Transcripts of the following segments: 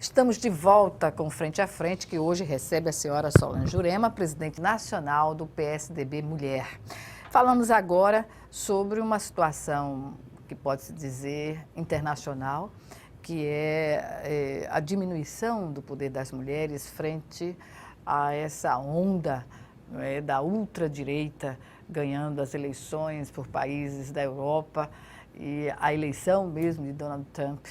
Estamos de volta com Frente a Frente, que hoje recebe a senhora Solange Jurema, presidente nacional do PSDB Mulher. Falamos agora sobre uma situação que pode-se dizer internacional, que é a diminuição do poder das mulheres frente a essa onda da ultradireita ganhando as eleições por países da Europa e a eleição mesmo de Donald Trump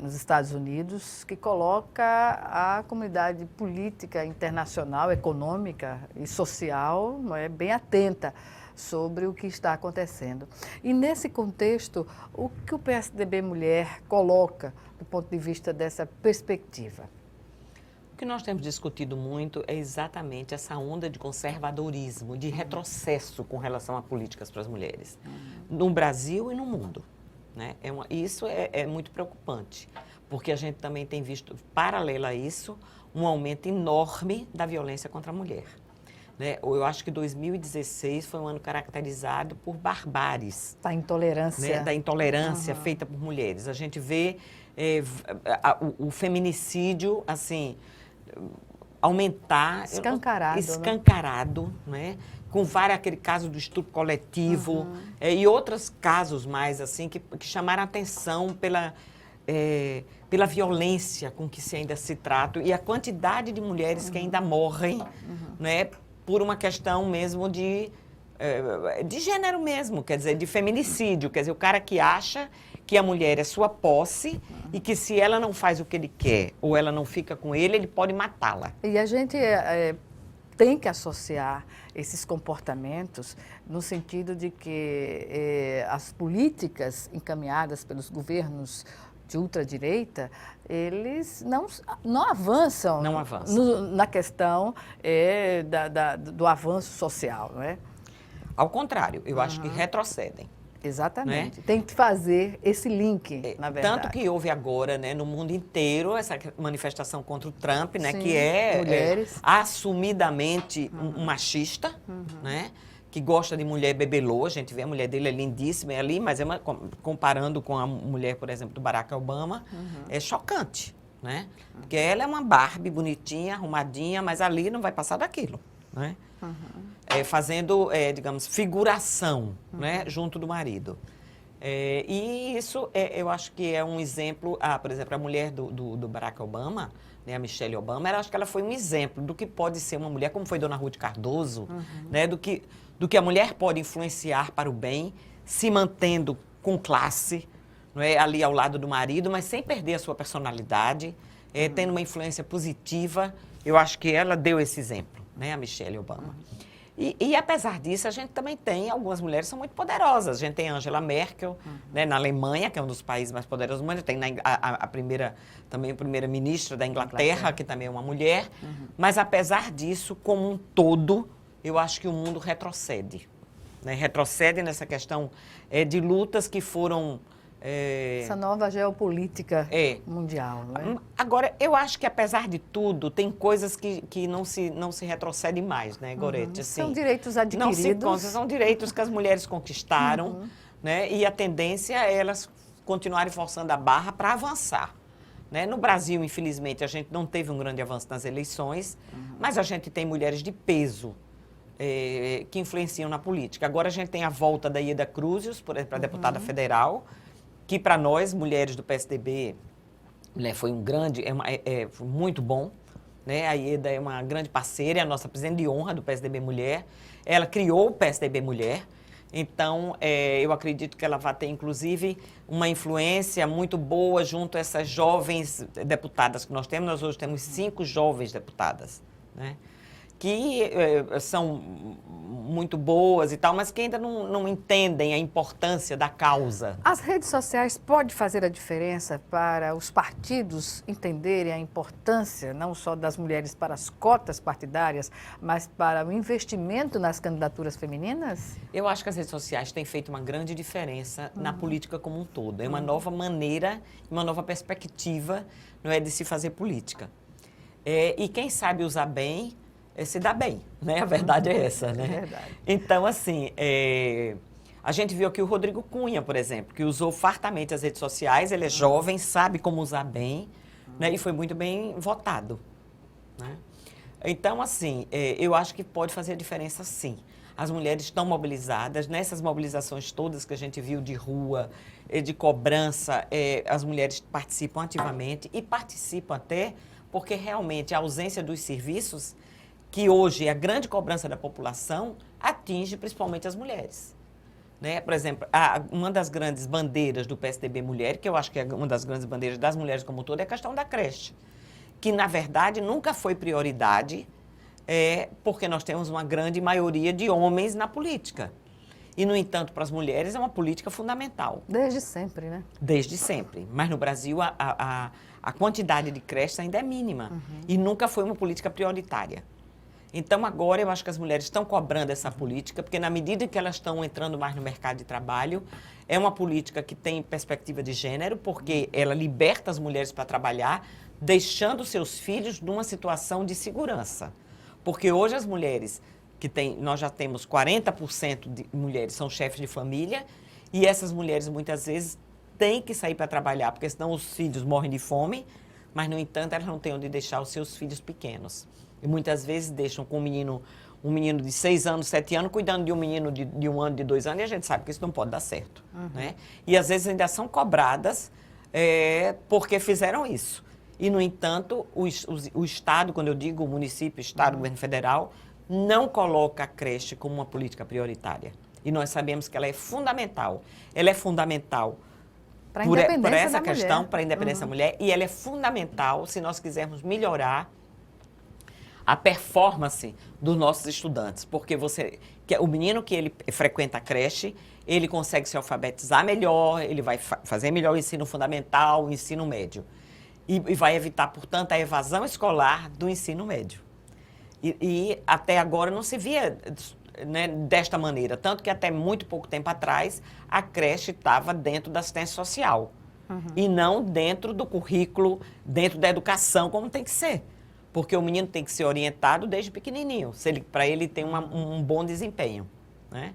nos Estados Unidos, que coloca a comunidade política internacional, econômica e social bem atenta sobre o que está acontecendo. E nesse contexto, o que o PSDB Mulher coloca do ponto de vista dessa perspectiva? O que nós temos discutido muito é exatamente essa onda de conservadorismo, de retrocesso com relação a políticas para as mulheres, no Brasil e no mundo. Né? Isso é muito preocupante, porque a gente também tem visto, paralelo a isso, um aumento enorme da violência contra a mulher. Né? Eu acho que 2016 foi um ano caracterizado por barbáries. Da intolerância. Né? Da intolerância feita por mulheres. A gente vê o feminicídio, assim, aumentar... Escancarado, né? Com aquele caso do estupro coletivo e outros casos mais assim que chamaram a atenção pela violência com que se ainda se trata e a quantidade de mulheres que ainda morrem, né, por uma questão mesmo de gênero mesmo, quer dizer, de feminicídio, quer dizer, o cara que acha que a mulher é sua posse e que se ela não faz o que ele quer ou ela não fica com ele, ele pode matá-la. E a gente tem que associar esses comportamentos no sentido de que as políticas encaminhadas pelos governos de ultradireita, eles não avançam, na questão do avanço social, não é? Ao contrário, eu acho que retrocedem. Exatamente. Né? Tem que fazer esse link, na verdade. Tanto que houve agora, né, no mundo inteiro, essa manifestação contra o Trump, né, Sim, que é assumidamente um machista, né, que gosta de mulher bebelô. A gente vê a mulher dele é lindíssima ali, mas comparando com a mulher, por exemplo, do Barack Obama, é chocante, né? Porque ela é uma Barbie bonitinha, arrumadinha, mas ali não vai passar daquilo, né? Fazendo, digamos, figuração, né, junto do marido. E isso, eu acho que é um exemplo, por exemplo, a mulher do Barack Obama, né, a Michelle Obama, eu acho que ela foi um exemplo do que pode ser uma mulher, como foi Dona Ruth Cardoso, né, do que a mulher pode influenciar para o bem, se mantendo com classe, não é, ali ao lado do marido, mas sem perder a sua personalidade, tendo uma influência positiva. Eu acho que ela deu esse exemplo, né, a Michelle Obama. E apesar disso, a gente também tem algumas mulheres que são muito poderosas. A gente tem Angela Merkel, né, na Alemanha, que é um dos países mais poderosos do mundo. Tem a primeira-ministra da Inglaterra, que também é uma mulher. Mas, apesar disso, como um todo, eu acho que o mundo retrocede. Né? Retrocede nessa questão de lutas que foram... Essa nova geopolítica mundial, não é? Agora, eu acho que, apesar de tudo, tem coisas que não se retrocedem mais, né, Gorete? Assim, são direitos adquiridos. São direitos que as mulheres conquistaram, né? E a tendência é elas continuarem forçando a barra para avançar. Né? No Brasil, infelizmente, a gente não teve um grande avanço nas eleições, mas a gente tem mulheres de peso que influenciam na política. Agora a gente tem a volta da Ieda Cruzes para deputada federal, que para nós, mulheres do PSDB, né, foi foi muito bom. Né? A Ieda é uma grande parceira, é a nossa presidente de honra do PSDB Mulher. Ela criou o PSDB Mulher, então eu acredito que ela vai ter, inclusive, uma influência muito boa junto a essas jovens deputadas que nós temos. Nós hoje temos 5 jovens deputadas, né? Que são muito boas e tal, mas que ainda não entendem a importância da causa. As redes sociais podem fazer a diferença para os partidos entenderem a importância não só das mulheres para as cotas partidárias, mas para o investimento nas candidaturas femininas? Eu acho que as redes sociais têm feito uma grande diferença na política como um todo. É uma nova maneira, uma nova perspectiva, não é, de se fazer política. E quem sabe usar bem, se dá bem, né? A verdade é essa, né? É verdade. Então, assim, a gente viu aqui o Rodrigo Cunha, por exemplo, que usou fartamente as redes sociais. Ele é jovem, sabe como usar bem, né? E foi muito bem votado, né? Então, assim, eu acho que pode fazer a diferença, sim. As mulheres estão mobilizadas, nessas mobilizações todas que a gente viu de rua, de cobrança, as mulheres participam ativamente e participam até porque realmente a ausência dos serviços, que hoje é a grande cobrança da população, atinge principalmente as mulheres, né? Por exemplo, uma das grandes bandeiras do PSDB Mulher, que eu acho que é uma das grandes bandeiras das mulheres como um todo, é a questão da creche, que, na verdade, nunca foi prioridade, porque nós temos uma grande maioria de homens na política. E, no entanto, para as mulheres é uma política fundamental. Desde sempre, né? Desde sempre. Mas no Brasil a quantidade de creches ainda é mínima. E nunca foi uma política prioritária. Então, agora eu acho que as mulheres estão cobrando essa política, porque na medida que elas estão entrando mais no mercado de trabalho, é uma política que tem perspectiva de gênero, porque ela liberta as mulheres para trabalhar, deixando seus filhos numa situação de segurança. Porque hoje as mulheres, nós já temos 40% de mulheres são chefes de família, e essas mulheres muitas vezes têm que sair para trabalhar, porque senão os filhos morrem de fome, mas, no entanto, elas não têm onde deixar os seus filhos pequenos. E muitas vezes deixam com um menino de 6 anos, 7 anos, cuidando de um menino de 1 ano, de 2 anos, e a gente sabe que isso não pode dar certo. Né? E às vezes ainda são cobradas porque fizeram isso. E, no entanto, o Estado, quando eu digo o município, Estado, governo federal, não coloca a creche como uma política prioritária. E nós sabemos que ela é fundamental. Ela é fundamental por essa questão, para a independência da mulher, e ela é fundamental se nós quisermos melhorar a performance dos nossos estudantes. Porque o menino que ele frequenta a creche, ele consegue se alfabetizar melhor, ele vai fazer melhor o ensino fundamental, o ensino médio. E vai evitar, portanto, a evasão escolar do ensino médio. E até agora não se via, né, desta maneira. Tanto que até muito pouco tempo atrás, a creche estava dentro da assistência social. E não dentro do currículo, dentro da educação, como tem que ser. Porque o menino tem que ser orientado desde pequenininho, para ele ter um bom desempenho, né?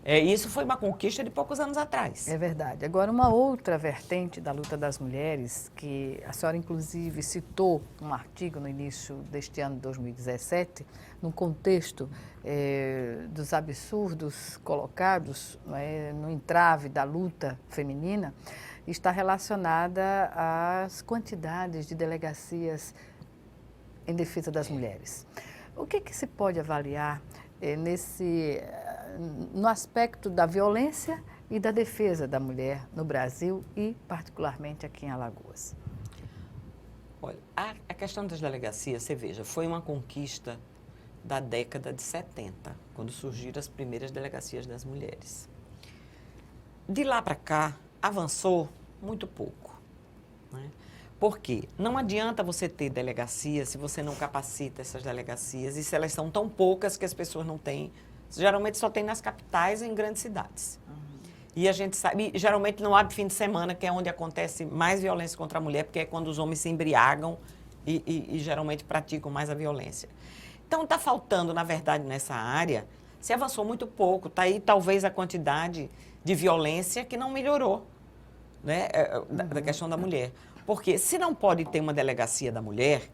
Isso foi uma conquista de poucos anos atrás. É verdade. Agora, uma outra vertente da luta das mulheres, que a senhora, inclusive, citou um artigo no início deste ano de 2017, no contexto dos absurdos colocados no entrave da luta feminina, está relacionada às quantidades de delegacias em defesa das mulheres. O que se pode avaliar no aspecto da violência e da defesa da mulher no Brasil e particularmente aqui em Alagoas? Olha, a questão das delegacias, você veja, foi uma conquista da década de 70, quando surgiram as primeiras delegacias das mulheres. De lá para cá, avançou muito pouco, né? Por quê? Não adianta você ter delegacias se você não capacita essas delegacias e se elas são tão poucas que as pessoas não têm. Geralmente só tem nas capitais e em grandes cidades. E a gente sabe, geralmente não abre fim de semana, que é onde acontece mais violência contra a mulher, porque é quando os homens se embriagam e geralmente praticam mais a violência. Então está faltando, na verdade, nessa área, se avançou muito pouco. Está aí talvez a quantidade de violência que não melhorou, né, da questão da mulher. Porque se não pode ter uma delegacia da mulher,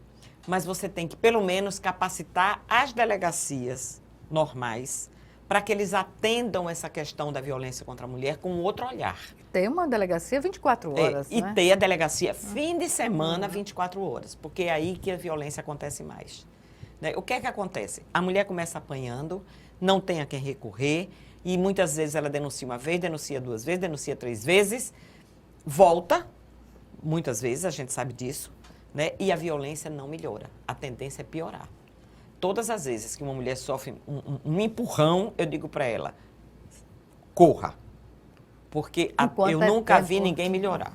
mas você tem que, pelo menos, capacitar as delegacias normais para que eles atendam essa questão da violência contra a mulher com outro olhar. Tem uma delegacia 24 horas, E né? ter a delegacia fim de semana 24 horas, porque é aí que a violência acontece mais. Né? O que é que acontece? A mulher começa apanhando, não tem a quem recorrer, e muitas vezes ela denuncia uma vez, denuncia 2 vezes, denuncia 3 vezes, volta. Muitas vezes, a gente sabe disso, né? E a violência não melhora. A tendência é piorar. Todas as vezes que uma mulher sofre um empurrão, eu digo para ela, corra. Porque eu nunca vi ninguém melhorar.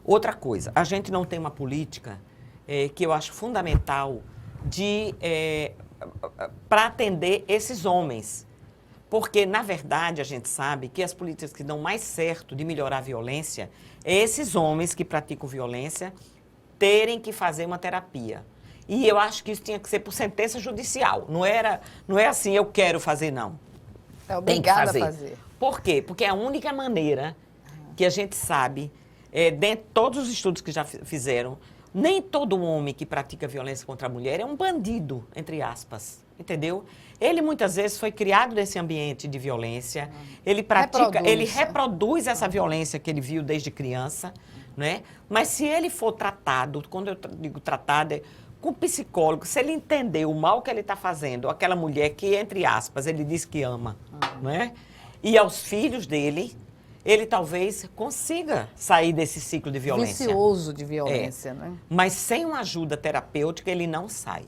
Outra coisa, a gente não tem uma política que eu acho fundamental para atender esses homens. Porque, na verdade, a gente sabe que as políticas que dão mais certo de melhorar a violência é esses homens que praticam violência terem que fazer uma terapia. E eu acho que isso tinha que ser por sentença judicial. Não é assim, eu quero fazer, não. É obrigada a fazer. Por quê? Porque é a única maneira que a gente sabe dentro de todos os estudos que já fizeram, nem todo homem que pratica violência contra a mulher é um bandido, entre aspas, entendeu? Ele muitas vezes foi criado nesse ambiente de violência, ele reproduz essa violência que ele viu desde criança, né? Mas se ele for tratado, quando eu digo tratado, com psicólogo, se ele entender o mal que ele está fazendo, aquela mulher que, entre aspas, ele diz que ama, né? E aos filhos dele, ele talvez consiga sair desse ciclo de violência. Vicioso de violência, né? Mas sem uma ajuda terapêutica, ele não sai.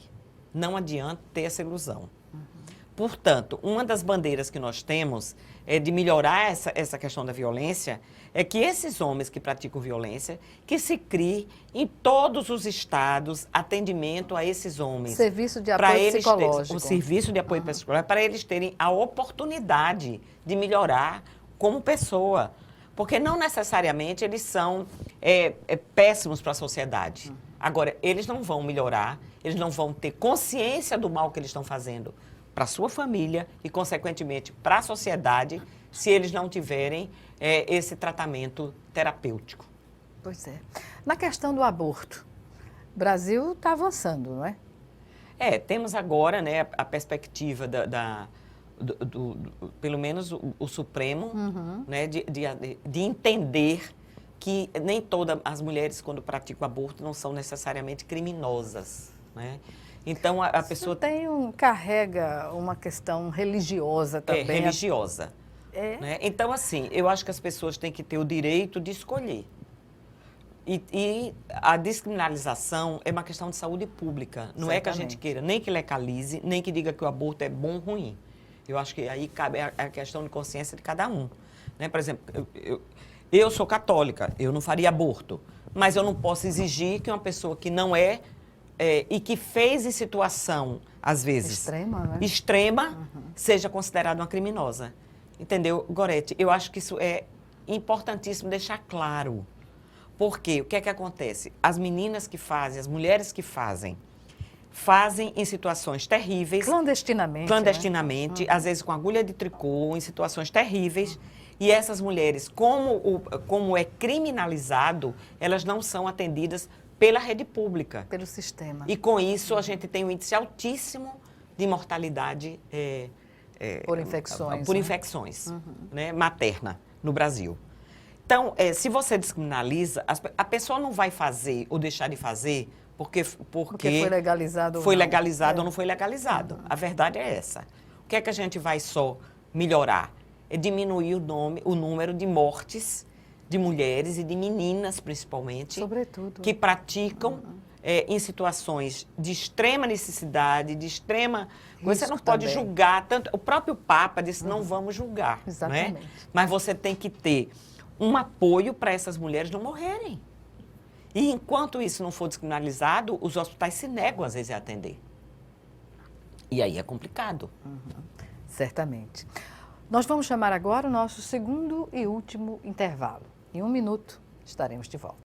Não adianta ter essa ilusão. Portanto, uma das bandeiras que nós temos de melhorar essa questão da violência é que esses homens que praticam violência, que se crie em todos os estados atendimento a esses homens. Serviço de apoio psicológico. Um serviço de apoio psicológico, para eles terem a oportunidade de melhorar como pessoa. Porque não necessariamente eles são péssimos para a sociedade. Agora, eles não vão melhorar, eles não vão ter consciência do mal que eles estão fazendo para a sua família e, consequentemente, para a sociedade, se eles não tiverem esse tratamento terapêutico. Pois é. Na questão do aborto, o Brasil está avançando, não é? Temos agora, né, a perspectiva pelo menos o Supremo, né, de entender que nem todas as mulheres, quando praticam aborto, não são necessariamente criminosas, né? Então, a pessoa... carrega uma questão religiosa também. Religiosa. Né? Então, assim, eu acho que as pessoas têm que ter o direito de escolher. E a descriminalização é uma questão de saúde pública. Não é que a gente queira nem que legalize, nem que diga que o aborto é bom ou ruim. Eu acho que aí cabe a questão de consciência de cada um. Né? Por exemplo, eu sou católica, eu não faria aborto. Mas eu não posso exigir que uma pessoa que não e que fez em situação, às vezes, extrema, seja considerada uma criminosa. Entendeu, Gorete? Eu acho que isso é importantíssimo deixar claro. Porque o que é que acontece? As meninas que fazem, as mulheres que fazem em situações terríveis. Clandestinamente. Às vezes com agulha de tricô, em situações terríveis. E essas mulheres, como é criminalizado, elas não são atendidas pela rede pública. Pelo sistema. E com isso a gente tem um índice altíssimo de mortalidade por infecções, né, materna no Brasil. Então, se você descriminaliza, a pessoa não vai fazer ou deixar de fazer porque foi legalizado ou não foi legalizado. A verdade é essa. O que é que a gente vai só melhorar? É diminuir o número de mortes de mulheres e de meninas, principalmente, sobretudo, que praticam em situações de extrema necessidade, de extrema... Você não pode julgar, tanto o próprio Papa disse, não vamos julgar. Exatamente. Né? Mas você tem que ter um apoio para essas mulheres não morrerem. E enquanto isso não for descriminalizado, os hospitais se negam, às vezes, a atender. E aí é complicado. Certamente. Nós vamos chamar agora o nosso segundo e último intervalo. Em 1 minuto, estaremos de volta.